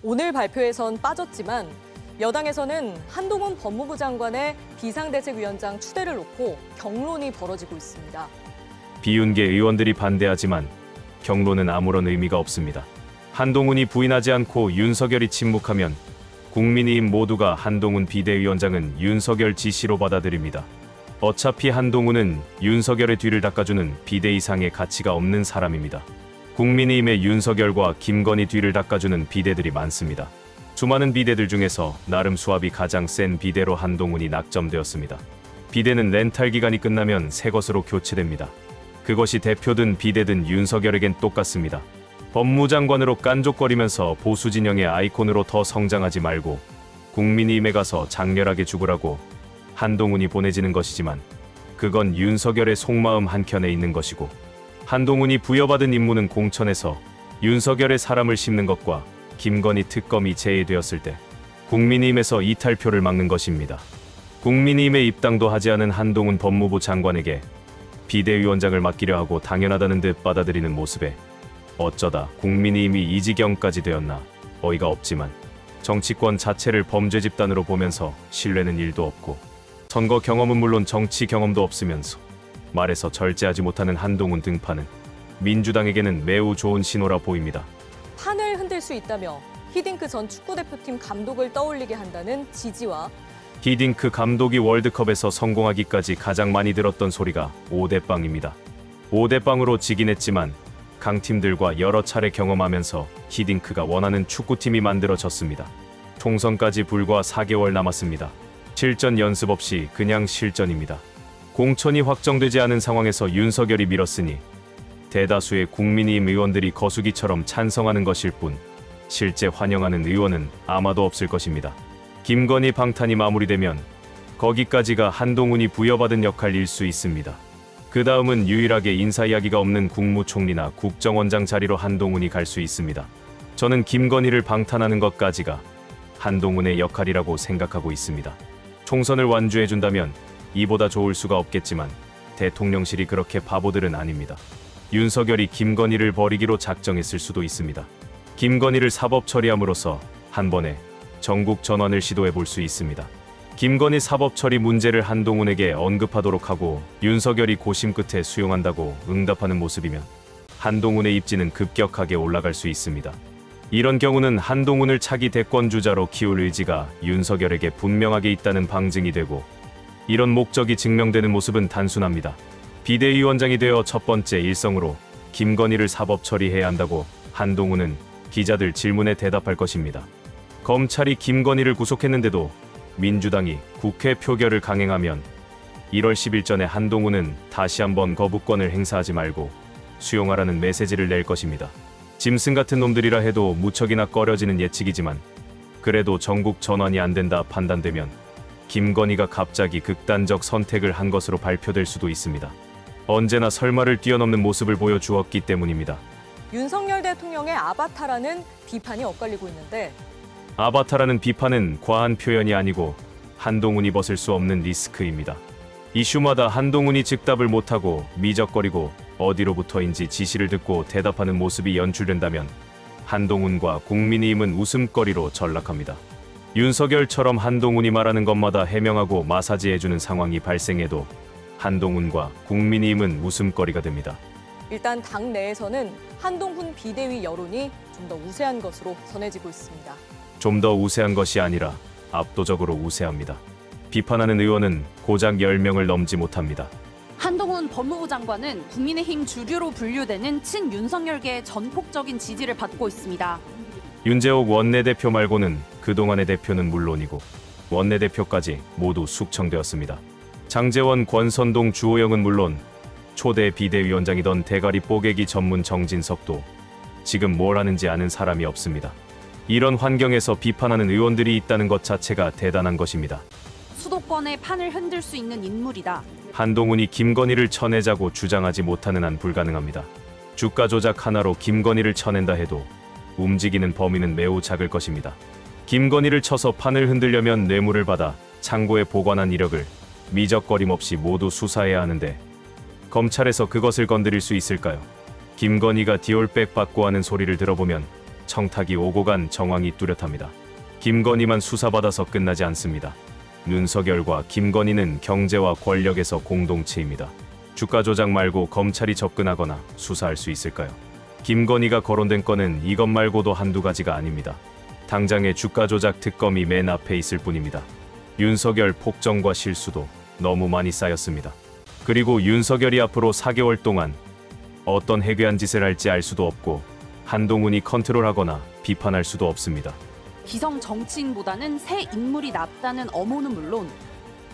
오늘 발표에선 빠졌지만 여당에서는 한동훈 법무부 장관의 비상대책위원장 추대를 놓고 경론이 벌어지고 있습니다. 비윤계 의원들이 반대하지만 경론은 아무런 의미가 없습니다. 한동훈이 부인하지 않고 윤석열이 침묵하면 국민의힘 모두가 한동훈 비대위원장은 윤석열 지시로 받아들입니다. 어차피 한동훈은 윤석열의 뒤를 닦아주는 비대 이상의 가치가 없는 사람입니다. 국민의힘의 윤석열과 김건희 뒤를 닦아주는 비대들이 많습니다. 수많은 비대들 중에서 나름 수합이 가장 센 비대로 한동훈이 낙점되었습니다. 비대는 렌탈 기간이 끝나면 새 것으로 교체됩니다. 그것이 대표든 비대든 윤석열에겐 똑같습니다. 법무장관으로 깐족거리면서 보수 진영의 아이콘으로 더 성장하지 말고 국민의힘에 가서 장렬하게 죽으라고 한동훈이 보내지는 것이지만 그건 윤석열의 속마음 한켠에 있는 것이고 한동훈이 부여받은 임무는 공천에서 윤석열의 사람을 씹는 것과 김건희 특검이 제외되었을 때 국민의힘에서 이탈표를 막는 것입니다. 국민의힘에 입당도 하지 않은 한동훈 법무부 장관에게 비대위원장을 맡기려 하고 당연하다는 듯 받아들이는 모습에 어쩌다 국민의힘이 이 지경까지 되었나 어이가 없지만 정치권 자체를 범죄 집단으로 보면서 신뢰는 일도 없고 선거 경험은 물론 정치 경험도 없으면서 말에서 절제하지 못하는 한동훈 등판은 민주당에게는 매우 좋은 신호라 보입니다. 판을 흔들 수 있다며 히딩크 전 축구대표팀 감독을 떠올리게 한다는 지지와 히딩크 감독이 월드컵에서 성공하기까지 가장 많이 들었던 소리가 5대0입니다. 5대0으로 지긴 했지만 강팀들과 여러 차례 경험하면서 히딩크가 원하는 축구팀이 만들어졌습니다. 총선까지 불과 4개월 남았습니다. 실전 연습 없이 그냥 실전입니다. 공천이 확정되지 않은 상황에서 윤석열이 밀었으니 대다수의 국민의힘 의원들이 거수기처럼 찬성하는 것일 뿐 실제 환영하는 의원은 아마도 없을 것입니다. 김건희 방탄이 마무리되면 거기까지가 한동훈이 부여받은 역할일 수 있습니다. 그 다음은 유일하게 인사 이야기가 없는 국무총리나 국정원장 자리로 한동훈이 갈 수 있습니다. 저는 김건희를 방탄하는 것까지가 한동훈의 역할이라고 생각하고 있습니다. 총선을 완주해준다면 이보다 좋을 수가 없겠지만 대통령실이 그렇게 바보들은 아닙니다. 윤석열이 김건희를 버리기로 작정했을 수도 있습니다. 김건희를 사법 처리함으로써 한 번에 전국 전환을 시도해 볼 수 있습니다. 김건희 사법 처리 문제를 한동훈에게 언급하도록 하고 윤석열이 고심 끝에 수용한다고 응답하는 모습이면 한동훈의 입지는 급격하게 올라갈 수 있습니다. 이런 경우는 한동훈을 차기 대권주자로 키울 의지가 윤석열에게 분명하게 있다는 방증이 되고 이런 목적이 증명되는 모습은 단순합니다. 비대위원장이 되어 첫 번째 일성으로 김건희를 사법 처리해야 한다고 한동훈은 기자들 질문에 대답할 것입니다. 검찰이 김건희를 구속했는데도 민주당이 국회 표결을 강행하면 1월 10일 전에 한동훈은 다시 한번 거부권을 행사하지 말고 수용하라는 메시지를 낼 것입니다. 짐승 같은 놈들이라 해도 무척이나 꺼려지는 예측이지만 그래도 전국 전환이 안 된다 판단되면 김건희가 갑자기 극단적 선택을 한 것으로 발표될 수도 있습니다. 언제나 설마를 뛰어넘는 모습을 보여주었기 때문입니다. 윤석열 대통령의 아바타라는 비판이 엇갈리고 있는데 아바타라는 비판은 과한 표현이 아니고 한동훈이 벗을 수 없는 리스크입니다. 이슈마다 한동훈이 즉답을 못하고 미적거리고 어디로부터인지 지시를 듣고 대답하는 모습이 연출된다면 한동훈과 국민의힘은 웃음거리로 전락합니다. 윤석열처럼 한동훈이 말하는 것마다 해명하고 마사지해주는 상황이 발생해도 한동훈과 국민의힘은 웃음거리가 됩니다. 일단 당 내에서는 한동훈 비대위 여론이 좀 더 우세한 것으로 전해지고 있습니다. 좀 더 우세한 것이 아니라 압도적으로 우세합니다. 비판하는 의원은 고작 10명을 넘지 못합니다. 한동훈 법무부 장관은 국민의힘 주류로 분류되는 친윤석열계의 전폭적인 지지를 받고 있습니다. 윤재옥 원내대표 말고는 그동안의 대표는 물론이고 원내대표까지 모두 숙청되었습니다. 장제원, 권선동, 주호영은 물론 초대 비대위원장이던 대가리 뽀개기 전문 정진석도 지금 뭘 하는지 아는 사람이 없습니다. 이런 환경에서 비판하는 의원들이 있다는 것 자체가 대단한 것입니다. 수도권의 판을 흔들 수 있는 인물이다. 한동훈이 김건희를 쳐내자고 주장하지 못하는 한 불가능합니다. 주가 조작 하나로 김건희를 쳐낸다 해도 움직이는 범위는 매우 작을 것입니다. 김건희를 쳐서 판을 흔들려면 뇌물을 받아 창고에 보관한 이력을 미적거림 없이 모두 수사해야 하는데 검찰에서 그것을 건드릴 수 있을까요? 김건희가 디올백 받고 하는 소리를 들어보면 청탁이 오고 간 정황이 뚜렷합니다. 김건희만 수사받아서 끝나지 않습니다. 윤석열과 김건희는 경제와 권력에서 공동체입니다. 주가 조작 말고 검찰이 접근하거나 수사할 수 있을까요? 김건희가 거론된 건은 이것 말고도 한두 가지가 아닙니다. 당장의 주가 조작 특검이 맨 앞에 있을 뿐입니다. 윤석열 폭정과 실수도 너무 많이 쌓였습니다. 그리고 윤석열이 앞으로 4개월 동안 어떤 해괴한 짓을 할지 알 수도 없고 한동훈이 컨트롤하거나 비판할 수도 없습니다. 기성 정치인보다는 새 인물이 낫다는 엄호는 물론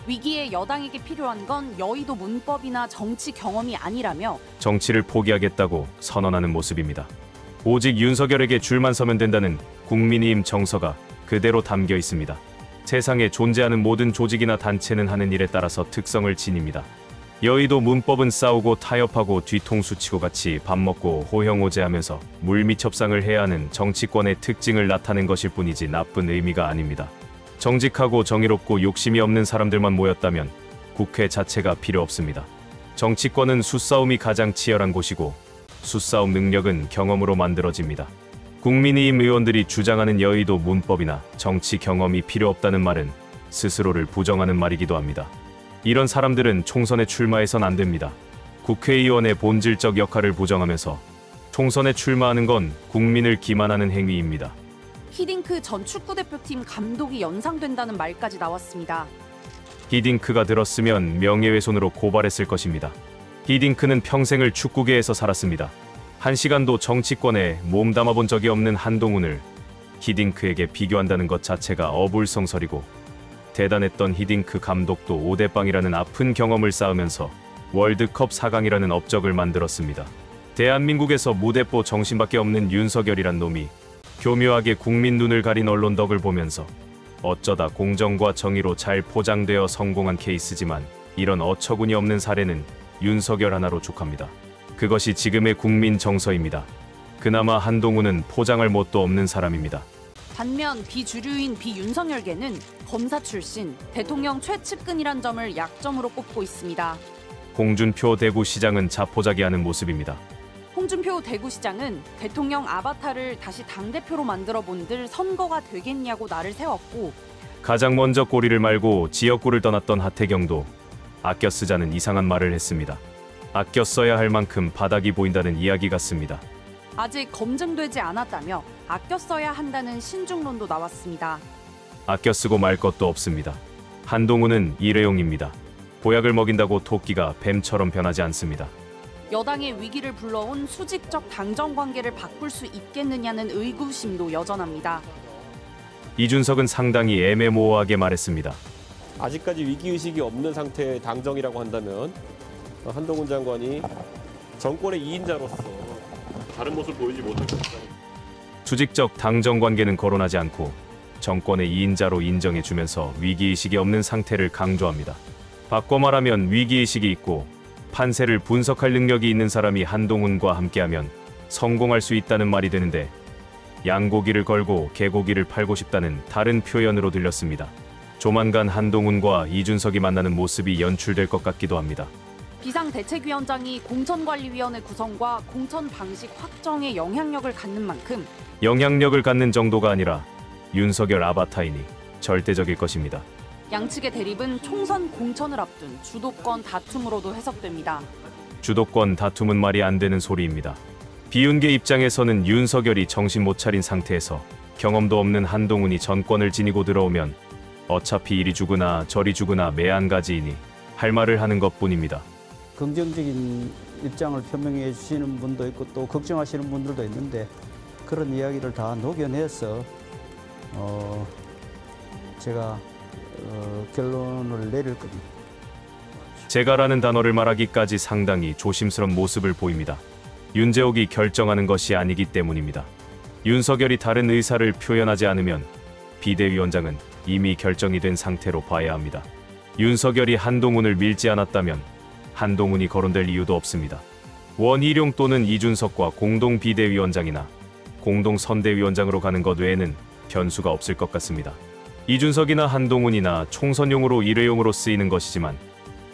위기에 여당에게 필요한 건 여의도 문법이나 정치 경험이 아니라며 정치를 포기하겠다고 선언하는 모습입니다. 오직 윤석열에게 줄만 서면 된다는 국민의힘 정서가 그대로 담겨 있습니다. 세상에 존재하는 모든 조직이나 단체는 하는 일에 따라서 특성을 지닙니다. 여의도 문법은 싸우고 타협하고 뒤통수 치고 같이 밥 먹고 호형호재하면서 물미첩상을 해야 하는 정치권의 특징을 나타낸 것일 뿐이지 나쁜 의미가 아닙니다. 정직하고 정의롭고 욕심이 없는 사람들만 모였다면 국회 자체가 필요 없습니다. 정치권은 수싸움이 가장 치열한 곳이고 수싸움 능력은 경험으로 만들어집니다. 국민의힘 의원들이 주장하는 여의도 문법이나 정치 경험이 필요 없다는 말은 스스로를 부정하는 말이기도 합니다. 이런 사람들은 총선에 출마해선 안 됩니다. 국회의원의 본질적 역할을 부정하면서 총선에 출마하는 건 국민을 기만하는 행위입니다. 히딩크 전 축구대표팀 감독이 연상된다는 말까지 나왔습니다. 히딩크가 들었으면 명예훼손으로 고발했을 것입니다. 히딩크는 평생을 축구계에서 살았습니다. 한 시간도 정치권에 몸담아본 적이 없는 한동훈을 히딩크에게 비교한다는 것 자체가 어불성설이고 대단했던 히딩크 감독도 5대0이라는 아픈 경험을 쌓으면서 월드컵 4강이라는 업적을 만들었습니다. 대한민국에서 무대뽀 정신밖에 없는 윤석열이란 놈이 교묘하게 국민 눈을 가린 언론 덕을 보면서 어쩌다 공정과 정의로 잘 포장되어 성공한 케이스지만 이런 어처구니 없는 사례는 윤석열 하나로 족합니다. 그것이 지금의 국민 정서입니다. 그나마 한동훈은 포장할 뭣도 없는 사람입니다. 반면 비주류인 비윤석열계는 검사 출신, 대통령 최측근이란 점을 약점으로 꼽고 있습니다. 홍준표 대구시장은 자포자기하는 모습입니다. 홍준표 대구시장은 대통령 아바타를 다시 당대표로 만들어 본들 선거가 되겠냐고 날을 세웠고 가장 먼저 꼬리를 말고 지역구를 떠났던 하태경도 아껴 쓰자는 이상한 말을 했습니다. 아껴 써야 할 만큼 바닥이 보인다는 이야기 같습니다. 아직 검증되지 않았다며 아껴 써야 한다는 신중론도 나왔습니다. 아껴 쓰고 말 것도 없습니다. 한동훈은 일회용입니다. 보약을 먹인다고 토끼가 뱀처럼 변하지 않습니다. 여당의 위기를 불러온 수직적 당정 관계를 바꿀 수 있겠느냐는 의구심도 여전합니다. 이준석은 상당히 애매모호하게 말했습니다. 아직까지 위기의식이 없는 상태의 당정이라고 한다면 한동훈 장관이 정권의 2인자로서 다른 모습을 보이지 못할 것이다. 수직적 당정 관계는 거론하지 않고 정권의 2인자로 인정해주면서 위기의식이 없는 상태를 강조합니다. 바꿔 말하면 위기의식이 있고 판세를 분석할 능력이 있는 사람이 한동훈과 함께하면 성공할 수 있다는 말이 되는데 양고기를 걸고 개고기를 팔고 싶다는 다른 표현으로 들렸습니다. 조만간 한동훈과 이준석이 만나는 모습이 연출될 것 같기도 합니다. 비상대책위원장이 공천관리위원회 구성과 공천 방식 확정에 영향력을 갖는 만큼 영향력을 갖는 정도가 아니라 윤석열 아바타이니 절대적일 것입니다. 양측의 대립은 총선 공천을 앞둔 주도권 다툼으로도 해석됩니다. 주도권 다툼은 말이 안 되는 소리입니다. 비윤계 입장에서는 윤석열이 정신 못 차린 상태에서 경험도 없는 한동훈이 정권을 지니고 들어오면 어차피 이리 죽으나 저리 죽으나 매한가지이니 할 말을 하는 것뿐입니다. 긍정적인 입장을 표명해 주시는 분도 있고 또 걱정하시는 분들도 있는데 그런 이야기를 다 녹여내서 제가 결론을 내릴 겁니다. 제가라는 단어를 말하기까지 상당히 조심스러운 모습을 보입니다. 윤재옥이 결정하는 것이 아니기 때문입니다. 윤석열이 다른 의사를 표현하지 않으면 비대위원장은 이미 결정이 된 상태로 봐야 합니다. 윤석열이 한동훈을 밀지 않았다면 한동훈이 거론될 이유도 없습니다. 원희룡 또는 이준석과 공동 비대위원장이나 공동 선대위원장으로 가는 것 외에는 변수가 없을 것 같습니다. 이준석이나 한동훈이나 총선용으로 일회용으로 쓰이는 것이지만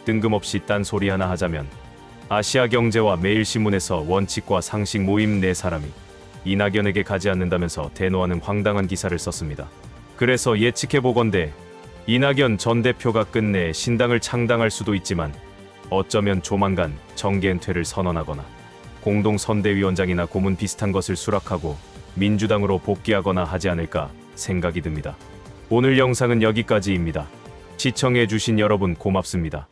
뜬금없이 딴소리 하나 하자면 아시아경제와 매일신문에서 원칙과 상식 모임 4사람이 이낙연에게 가지 않는다면서 대노하는 황당한 기사를 썼습니다. 그래서 예측해보건대 이낙연 전 대표가 끝내 신당을 창당할 수도 있지만 어쩌면 조만간 정계은퇴를 선언하거나 공동선대위원장이나 고문 비슷한 것을 수락하고 민주당으로 복귀하거나 하지 않을까 생각이 듭니다. 오늘 영상은 여기까지입니다. 시청해주신 여러분 고맙습니다.